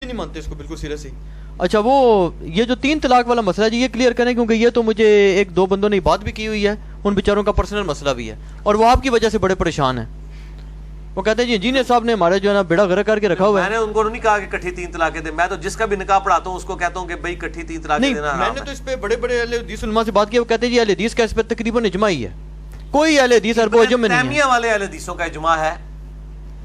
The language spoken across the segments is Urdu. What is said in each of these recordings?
نہیں مانتے اس کو بالکل سیریسلی. اچھا وہ یہ جو 3 طلاق والا مسئلہ ہے جی یہ کلیئر کریں کیونکہ یہ تو مجھے 1-2 بندوں نے بات بھی کی ہوئی ہے, ان بیچاروں کا پرسنل مسئلہ بھی ہے اور وہ آپ کی وجہ سے بڑے پریشان ہیں. وہ کہتے ہیں جی انجینئر صاحب نے ہمارے جو ہے نا بیڑا غرق کر کے رکھا ہوا ہے. میں نے ان کو نہیں کہا کہ اکٹھی 3 طلاقیں دیں, میں تو جس کا بھی نکاح پڑھاتا ہوں اس کو کہتا ہوں کہ بھائی اکٹھی 3 طلاقیں دینا حرام ہے. میں نے تو اس پہ بڑے بڑے اہل حدیث علماء سے بات کی, وہ کہتے ہیں جی اہل حدیث کا اس پہ تقریباً اجماع ہی ہے, کوئی اہل حدیث عرب و عجم میں نہیں ہے. تیمیہ والے اہل حدیثوں کا اجماع ہے,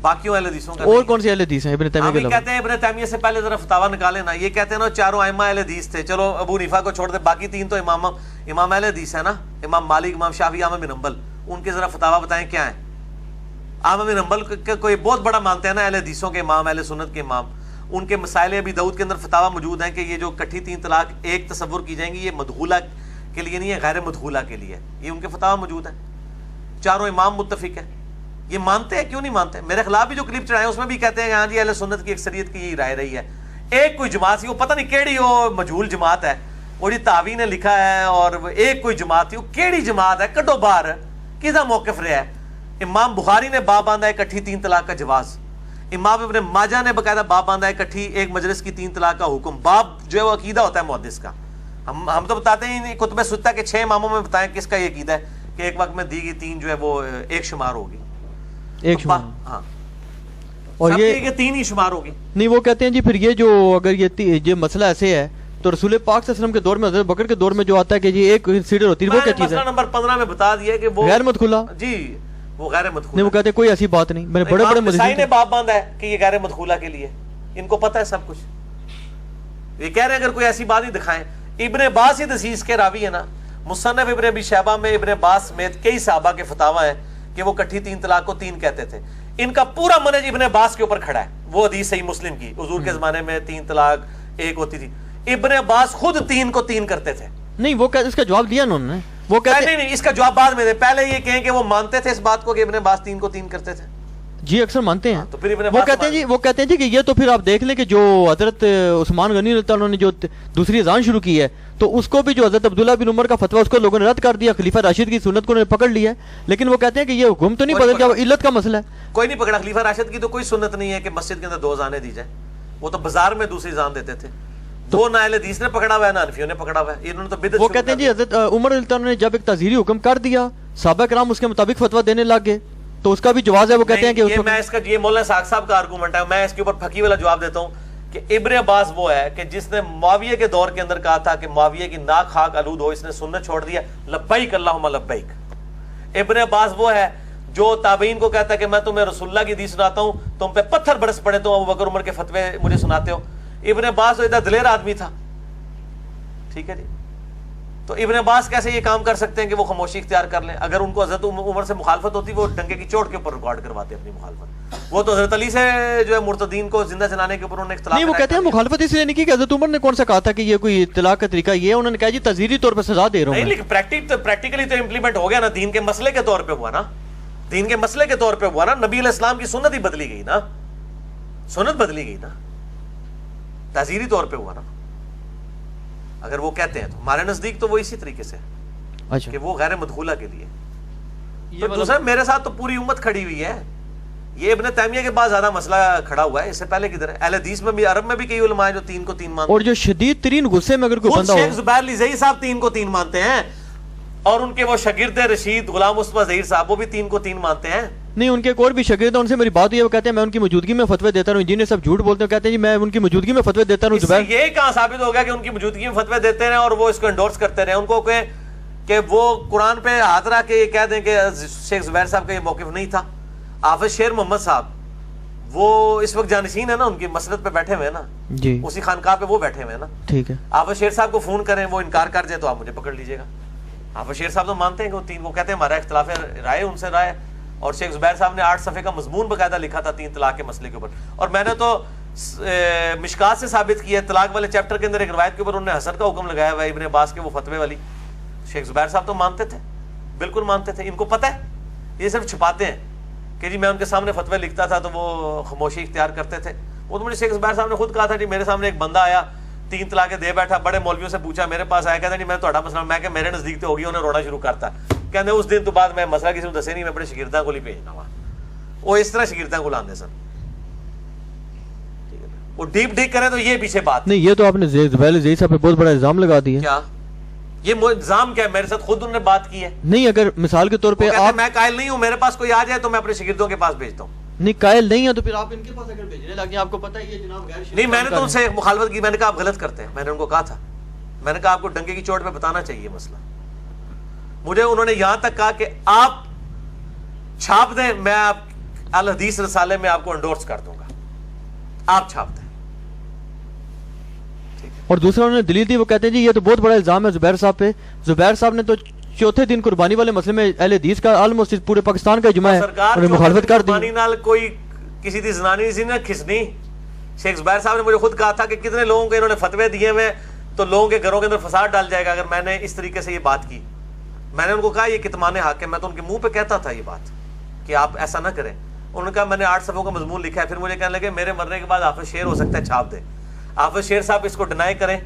باقیوں اہل حدیثوں کا اور کون سے اہل حدیث ہیں ابن تیمیہ کے علاوہ؟ کہتے ہیں ابن تیمیہ سے پہلے ذرا فتاوا نکالے نا. یہ کہتے ہیں نا چاروں ائمہ اہل حدیث تھے, چلو ابو حنیفہ کو چھوڑ دے, باقی 3 تو امام اہل حدیث ہے نا, امام مالک, امام شافعی, احمد بن حنبل. ان کے ذرا فتاوا بتائیں کیا ہیں. احمد بن حنبل کوئی بہت بڑا مانتے ہیں نا اہل حدیثوں کے امام, اہل سنت کے امام. ان کے مسائل ابی داؤد کے اندر فتاوا موجود ہیں کہ یہ جو اکٹھی 3 طلاق ایک تصور کی جائیں گی, یہ مدخولہ کے لیے نہیں ہے, غیر مدخولہ کے لیے. یہ ان کے فتاوا موجود ہیں, چاروں امام متفق ہیں. یہ مانتے ہیں, کیوں نہیں مانتے؟ میرے خلاف بھی جو کلپ چڑھائے اس میں بھی کہتے ہیں کہ ہاں جی اہل سنت کی اکثریت کی یہی رائے رہی ہے. ایک کوئی جماعت تھی, وہ پتہ نہیں کیڑی وہ مجہول جماعت ہے, وہ جی تاوی نے لکھا ہے, اور ایک کوئی جماعت تھی, وہ کیڑی جماعت ہے, کڈو باہر کیدا موقف رہا ہے. امام بخاری نے باب باندھا ہے اکٹھی 3 طلاق کا جواز, امام ابن ماجہ نے باقاعدہ باب باندھا ہے اکٹھی ایک مجلس کی 3 طلاق کا حکم. باب جو ہے وہ عقیدہ ہوتا ہے محدث کا. ہم تو بتاتے ہیں کتب ستہ کے 6 اماموں میں بتائیں کس کا یہ عقیدہ ہے کہ ایک وقت میں دی گئی 3 جو ہے وہ ایک شمار ہوگی, ایک شمار. ہاں, اور یہ 3 ہی شمار ہوگی. نہیں وہ کہتے ہیں جی پھر یہ جو اگر یہ مسئلہ ایسے ہے تو رسول پاک صلی اللہ علیہ وسلم کے دور میں, حضرت بکر کے دور میں جو آتا ہے کہ جی ایک سیڈر ہوتی ہے, وہ کیا چیز ہے؟ مسئلہ نمبر 15 میں بتا دیا کہ وہ غیر مدخولہ. جی وہ غیر مدخولہ نہیں, وہ کہتے ہیں کوئی ایسی بات نہیں. میں نے بڑے بڑے مسائل نے باب باندھا ہے کہ یہ غیر مدخولہ کے لیے, ان کو پتہ ہے سب کچھ. یہ کہہ رہے ہیں اگر کوئی ایسی بات ہی دکھائیں. ابن عباس ہی حدیث کے راوی ہے نا, مصنف ابن ابی شیبہ میں ابن عباس سمیت کئی صحابہ کے فتاوا ہیں کہ وہ اکٹھی 3 طلاق کو 3 کہتے تھے. ان کا پورا منہج ابن عباس کے اوپر کھڑا ہے. وہ حدیث صحیح مسلم کی, حضور کے زمانے میں 3 طلاق ایک ہوتی تھی. ابن عباس خود 3 کو 3 کرتے تھے. نہیں وہ اس کا جواب دیا انہوں نے, وہ کہتے نہیں اس کا جواب بعد میں دے, پہلے یہ کہیں کہ وہ مانتے تھے اس بات کو کہ ابن عباس 3 کو 3 کرتے تھے. جی اکثر مانتے ہیں. تو پھر وہ کہتے ہیں جی کہ یہ تو پھر آپ دیکھ لیں کہ جو حضرت عثمان غنی رضی اللہ عنہ نے جو دوسری اذان شروع کی ہے تو اس کو بھی جو حضرت عبداللہ بن عمر کا فتویٰ اس کو لوگوں نے رد کر دیا, خلیفہ راشد کی سنت کو انہوں نے پکڑ لیا ہے. لیکن وہ کہتے ہیں کہ یہ حکم تو نہیں بدل گیا, وہ علت کا مسئلہ ہے. کوئی نہیں پکڑا. خلیفہ راشد کی تو کوئی سنت نہیں ہے کہ مسجد کے اندر 2 اذانیں دی جائیں. وہ تو بازار میں دوسری اذان دیتے تھے. 2 نہ اہل حدیث نے پکڑا ہوا ہے, نہ حنفیوں نے پکڑا ہوا ہے. انہوں نے تو بدعت. وہ کہتے ہیں جی حضرت عمر رضی اللہ عنہ نے جب ایک تعزیری حکم کر دیا, صحابہ کرام اس کے مطابق فتویٰ دینے لگ گئے, تو اس کا بھی جواز ہے. وہ کہتے ہیں کہ میں اس کا یہ مولانا اسحاق صاحب کا آرگومنٹ ہے, میں اس کے اوپر پھکی والا جواب دیتا ہوں کہ ابن عباس وہ ہے کہ جس نے معاویہ کے دور کے اندر کہا تھا کہ معاویہ کی ناک خاک آلود ہو, اس نے سنت چھوڑ دیا, لبیک اللہم لبیک. ابن عباس وہ ہے جو تابعین کو کہتا ہے کہ میں تمہیں رسول اللہ کی حدیث سناتا ہوں, تم پہ پتھر برس پڑے تو ابو بکر عمر کے فتوے مجھے سناتے ہو. ابن عباس اتنا دلیر آدمی تھا, ٹھیک ہے جی. تو ابن عباس کیسے یہ کام کر سکتے ہیں کہ وہ خاموشی اختیار کر لیں؟ اگر ان کو حضرت عمر سے مخالفت ہوتی وہ ڈنگے کی چوٹ کے اوپر ریکارڈ کرواتے اپنی مخالفت. وہ تو حضرت علی سے جو ہے مرتدین کو زندہ جلانے کے اوپر انہوں نے اختلاف. نہیں وہ کہتے ہیں مخالفت اس لیے نہیں کی کہ حضرت عمر نے کون سا کہا تھا کہ یہ کوئی طلاق کا طریقہ یہ ہے, انہوں نے کہا جی تعزیری طور پہ سزا دے رہا ہوں. نہیں لیکن پریکٹیکلی تو امپلیمنٹ ہو گیا نا, دین کے مسئلے کے طور پہ ہوا نا, دین کے مسئلے کے طور پہ ہوا نا. نبی علیہ السلام کی سنت ہی بدلی گئی نا, سنت بدلی گئی نا, تعزیری طور پہ ہوا نا. اگر وہ کہتے ہیں تو ہمارے نزدیک تو وہ اسی طریقے سے کہ وہ غیر مدخولہ کے لیے. تو دوسرا میرے ساتھ تو پوری امت کھڑی ہوئی ہے. یہ ابن تیمیہ کے بعد زیادہ مسئلہ کھڑا ہوا ہے, اس سے پہلے کدھر ہے؟ اہل حدیث میں بھی, عرب میں بھی کئی علماء جو 3 کو 3 مانتے ہیں. اور جو شدید ترین غصے میں اگر کوئی بندہ ہو, شیخ زبیر لزئی صاحب 3 کو 3 مانتے ہیں, اور ان کے وہ شاگرد رشید غلام مصطفیٰ ظہیر صاحب وہ بھی 3 کو 3 مانتے ہیں. نہیں ان کے ایک اور بھی شاگرد ہیں, ان سے میری بات ہوئی ہے, وہ کہتے ہیں میں ان کی موجودگی میں فتوے دیتا رہا ہوں. انجینئر صاحب جھوٹ بولتے ہیں, کہتے ہیں جی میں ان کی موجودگی میں فتوے دیتا رہا ہوں. یہ کہاں ثابت ہو گیا کہ ان کی موجودگی میں فتوے دیتے رہے اور وہ اس کو انڈورس کرتے رہے؟ ان کو کہ وہ قرآن پہ ہاتھ رکھ کے کہہ دیں کہ شیخ زبیر صاحب کا یہ موقف نہیں تھا. حافظ شیر محمد صاحب وہ اس وقت جانشین ہے نا, ان کی مسجد پہ بیٹھے ہوئے ہیں نا جی, اسی خانقاہ پہ وہ بیٹھے ہوئے ہیں نا, ٹھیک ہے. حافظ شیر صاحب کو فون کریں, وہ انکار کر جائے تو آپ مجھے پکڑ لیجیے گا. حافظ شیر صاحب تو مانتے ہیں کہ وہ 3, وہ کہتے ہیں ہمارا اختلاف رائے ان سے رائے. اور شیخ زبیر صاحب نے 8 صفحے کا مضمون باقاعدہ لکھا تھا 3 طلاق کے مسئلے کے اوپر, اور میں نے تو مشکات سے ثابت کیا ہے. طلاق والے چیپٹر کے اندر ایک روایت کے اوپر انہوں نے حسن کا حکم لگایا ہوا ہے ابن عباس کے وہ فتوے والی. شیخ زبیر صاحب تو مانتے تھے, بالکل مانتے تھے. ان کو پتہ ہے, یہ صرف چھپاتے ہیں کہ جی میں ان کے سامنے فتوے لکھتا تھا تو وہ خاموشی اختیار کرتے تھے. وہ تو مجھے شیخ زبیر صاحب نے خود کہا تھا جی میرے سامنے ایک بندہ آیا 3 طلاقیں دے بیٹھا, بڑے مولویوں سے پوچھا, میرے پاس آیا, کہتا جی میں تہاڈا مسئلہ, میں کہ میرے نزدیک تو ہوگی, انہیں رونا شروع کرتا. کہتے اس دن تو بعد میں مسئلہ کسی کو دسے نہیں, میں اپنے شاگرداں کو ہی بھیجنا وا. وہ اس طرح شاگرداں کو لاندے سن. وہ ڈیپ ڈیک کریں تو یہ پیچھے بات نہیں، یہ تو آپ نے زبیر زئی صاحب پہ بہت بڑا الزام لگا دیا. کیا یہ الزام کیا ہے؟ میرے ساتھ خود انہوں نے بات کی ہے. نہیں، اگر مثال کے طور پہ آپ میں قائل نہیں ہوں، میرے پاس کوئی آ جائے تو میں اپنے شاگردوں کے پاس بھیجتا ہوں. نہیں قائل نہیں ہے تو پھر آپ ان کے پاس اگر بھیجنے لگے، آپ کو پتہ ہے یہ جناب غیر شرعی نہیں، میں نے کام تو کر ان سے مخالفت کی. میں نے کہا آپ غلط کرتے ہیں. میں نے ان کو کہا تھا، میں نے کہا آپ کو ڈنکے کی چوٹ پہ بتانا چاہیے مسئلہ. مجھے انہوں نے یہاں تک کہا کہ آپ چھاپ دیں، میں آپ الحدیث رسالے میں آپ کو انڈورس کر دوں گا، آپ چھاپ دیں. اور دوسرا انہوں نے دلیل دی، وہ کہتے ہیں جی یہ تو بہت بڑا الزام ہے زبیر صاحب پہ. زبیر صاحب نے تو چوتھے دن قربانی والے مسئلے میں اہل حدیث کا آلموسٹ پورے پاکستان کا اجماع ہے، سرکار انہوں نے مخالفت کر دی. قربانی نال کوئی کسی دی زنانی سی نہ کھسنی. شیخ زبیر صاحب نے مجھے خود کہا تھا کہ کتنے لوگوں کے انہوں نے فتوے دیے ہوئے تو لوگوں کے گھروں کے اندر فساد ڈال جائے گا اگر میں نے اس طریقے سے یہ بات کی. میں نے ان کو کہا یہ کتمان حق ہے. میں تو ان کے منہ پہ کہتا تھا یہ بات کہ آپ ایسا نہ کریں. انہوں نے کہا میں نے 8 صفحوں کا مضمون لکھا ہے. پھر مجھے کہنے لگے میرے مرنے کے بعد حافظ شیر ہو سکتا ہے چھاپ دے. حافظ شیر صاحب اس کو ڈینائی کریں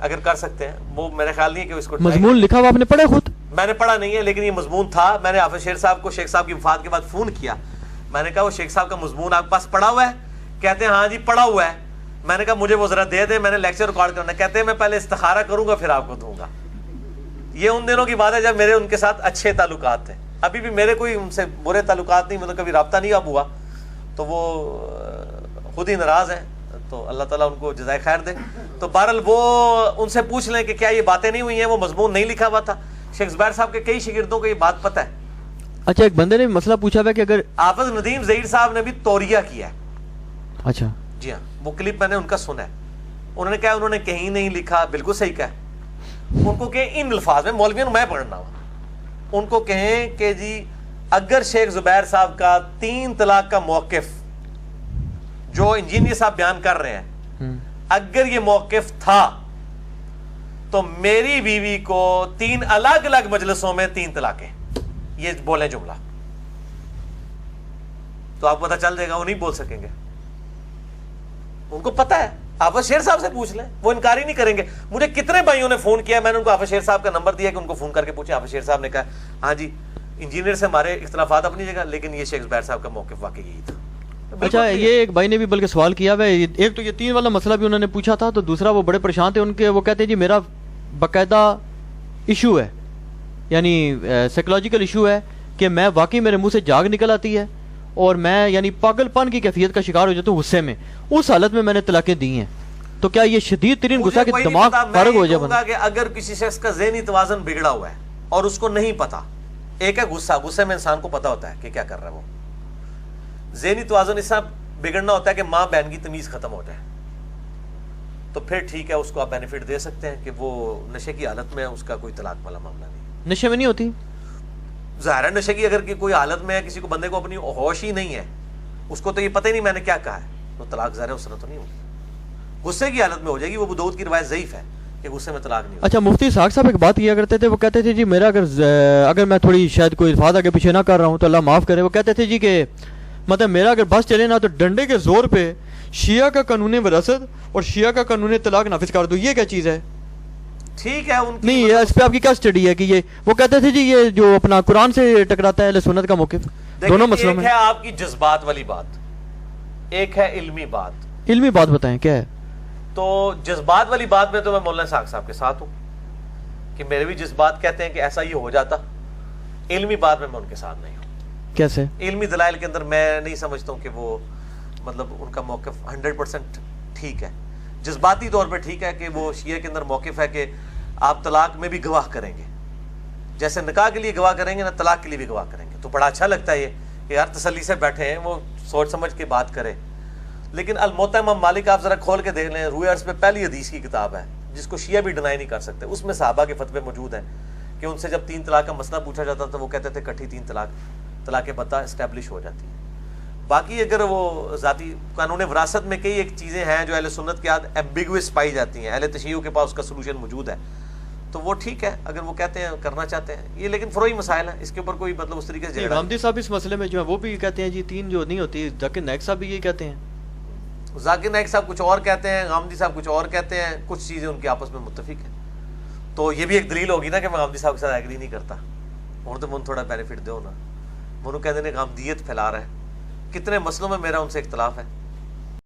اگر کر سکتے ہیں. وہ میرا خیال نہیں ہے کہ اس کو مضمون لکھا ہوا آپ نے پڑھا خود؟ میں نے پڑھا نہیں ہے لیکن یہ مضمون تھا. میں نے حافظ شیر صاحب کو شیخ صاحب کی وفات کے بعد فون کیا. میں نے کہا وہ شیخ صاحب کا مضمون آپ کے پاس پڑھا ہوا ہے؟ کہتے ہیں ہاں جی پڑھا ہوا ہے. میں نے کہا مجھے وہ ذرا دے دیں، میں نے لیکچر ریکارڈ کرنا. کہتے ہیں میں پہلے استخارہ کروں گا پھر آپ کو دوں گا. یہ ان دنوں کی بات ہے جب میرے ان کے ساتھ اچھے تعلقات تھے. ابھی بھی میرے کوئی ان سے برے تعلقات نہیں، مطلب کبھی رابطہ نہیں اب ہوا. تو وہ خود ہی ناراض ہیں، تو اللہ تعالیٰ ان کو جزائے خیر دے. تو بہرحال وہ ان سے پوچھ لیں کہ کیا یہ باتیں نہیں ہوئی ہیں. وہ مضمون نہیں لکھا ہوا تھا. شیخ زبیر صاحب کے کئی شاگردوں کو یہ بات پتہ ہے. اچھا، ایک بندے نے مسئلہ پوچھا ہوا کہ اگر حافظ ندیم ظہیر صاحب نے بھی توریہ کیا ہے. اچھا جی ہاں، وہ کلپ میں نے ان کا سنا ہے. انہوں نے کہا انہوں نے کہیں نہیں لکھا. بالکل صحیح کہا. ان کو کہیں ان الفاظ میں، مولویوں میں پڑھنا ہوا، ان کو کہیں کہ جی اگر شیخ زبیر صاحب کا 3 طلاق کا موقف جو انجینئر صاحب بیان کر رہے ہیں اگر یہ موقف تھا تو میری بیوی کو 3 الگ الگ مجلسوں میں 3 طلاقیں. یہ بولیں جملہ تو آپ کو پتہ چل جائے گا. وہ نہیں بول سکیں گے، ان کو پتہ ہے. حافظ شیر صاحب سے پوچھ لیں، وہ انکار ہی نہیں کریں گے. مجھے کتنے بھائیوں نے فون کیا، میں نے ان کو حافظ شیر صاحب کا نمبر دیا کہ ان کو فون کر کے پوچھے. حافظ شیر صاحب نے کہا ہاں جی انجینئر سے ہمارے اختلافات اپنی جگہ، لیکن یہ شیخ زبیر صاحب کا موقف واقعی یہی تھا. اچھا، یہ ایک بھائی نے بھی بلکہ سوال کیا ہوا ہے. ایک تو یہ 3 والا مسئلہ بھی انہوں نے پوچھا تھا، تو دوسرا وہ بڑے پریشان تھے. ان کے وہ کہتے ہیں جی میرا باقاعدہ ایشو ہے، یعنی سائیکولوجیکل ایشو ہے کہ میں واقعی میرے منہ سے جاگ نکل آتی ہے اور میں یعنی پاگل پن کی کیفیت کا شکار ہو جاتا ہوں غصے میں. اس حالت میں نے طلاقیں دی ہیں. تو کیا یہ شدید ترین غصہ کہ دماغ فارغ ہو جائے بندہ؟ کہ اگر کسی شخص کا ذہنی توازن بگڑا ہوا ہے اور اس کو نہیں پتا، ایک ہے غصے میں انسان کو پتا ہوتا ہے کہ کیا کر رہا ہے. وہ ذہنی توازن اس طرح بگڑنا ہوتا ہے کہ ماں بہن کی تمیز ختم ہو جائے تو پھر ٹھیک ہے، اس کو آپ بینیفٹ دے سکتے ہیں کہ وہ نشے کی حالت میں اس کا کوئی طلاق والا معاملہ نہیں. نشے میں نہیں ہوتی ظاہر ہے نشے کی اگر کوئی حالت میں ہے، کسی کو بندے کو اپنی ہوش ہی نہیں ہے، اس کو تو یہ پتہ ہی نہیں میں نے کیا کہا ہے، تو طلاق ظاہر ہے اس طرح تو نہیں ہوگی. غصے کی حالت میں ہو جائے گی. وہ ابو داؤد کی روایت ضعیف ہے کہ غصے میں طلاق نہیں ہوگی. اچھا، مفتی اسحاق صاحب ایک بات کیا کرتے تھے. وہ کہتے تھے جی میرا اگر میں تھوڑی شاید کوئی الفاظ آگے پیچھے نہ کر رہا ہوں تو اللہ معاف کرے. وہ کہتے تھے جی کہ مطلب میرا اگر بس چلے نا تو ڈنڈے کے زور پہ شیعہ کا قانون وراثت اور شیعہ کا قانون طلاق نافذ کر دو. یہ کیا چیز ہے؟ ٹھیک ہے ان کی نہیں، اس پہ آپ کی کیا اسٹڈی ہے کہ یہ وہ کہتے تھے جی یہ جو اپنا قرآن سے ٹکراتا ہے اہل سنت کا موقف دونوں مسئلوں میں. ایک ہے آپ کی جذبات والی بات، ایک ہے علمی بات. علمی بات بتائیں کیا ہے؟ تو جذبات والی بات میں تو میں مولانا اسحاق صاحب کے ساتھ ہوں کہ میرے بھی جذبات کہتے ہیں کہ ایسا یہ ہو جاتا. علمی بات میں ان کے ساتھ نہیں ہوں. کیسے؟ علمی دلائل کے اندر میں نہیں سمجھتا ہوں کہ وہ مطلب ان کا موقف 100% ٹھیک ہے. جذباتی طور پہ ٹھیک ہے کہ وہ شیعہ کے اندر موقف ہے کہ آپ طلاق میں بھی گواہ کریں گے، جیسے نکاح کے لیے گواہ کریں گے نا طلاق کے لیے بھی گواہ کریں گے. تو بڑا اچھا لگتا ہے یہ کہ یار تسلی سے بیٹھے ہیں، وہ سوچ سمجھ کے بات کرے. لیکن الموطا امام مالک آپ ذرا کھول کے دیکھ لیں، روح عرض پہ پہلی حدیث کی کتاب ہے جس کو شیعہ بھی ڈینائی نہیں کر سکتے. اس میں صحابہ کے فتوے موجود ہیں کہ ان سے جب 3 طلاق کا مسئلہ پوچھا جاتا تھا وہ کہتے تھے کٹھی 3 طلاق بتا اسٹیبلش ہو جاتی ہے. باقی اگر وہ ذاتی قانون وراثت میں کئی ایک چیزیں ہیں جو اہل سنت کے ہاتھ ایمبیگوس پائی جاتی ہیں، اہل تشیع کے پاس اس کا سلوشن موجود ہے، تو وہ ٹھیک ہے اگر وہ کہتے ہیں کرنا چاہتے ہیں. یہ لیکن فروئی مسائل ہیں، اس کے اوپر کوئی مطلب اس طریقے سے جھگڑا. غامدی صاحب اس مسئلے میں جو ہے وہ بھی کہتے ہیں جی 3 جو نہیں ہوتی. ذاکر نائک صاحب بھی یہی کہتے ہیں. ذاکر نائک صاحب کچھ اور کہتے ہیں، غامدی صاحب کچھ اور کہتے ہیں. کچھ چیزیں ان کے آپس میں متفق ہیں. تو یہ بھی ایک دلیل ہوگی نا کہ میں غامدی صاحب کے ساتھ ایگری نہیں کرتا. اور تو من تھوڑا بینیفٹ دو نا، منو کہتے ہیں غامدیت پھیلا رہا ہے. کتنے مسئلوں میں میرا ان سے اختلاف ہے.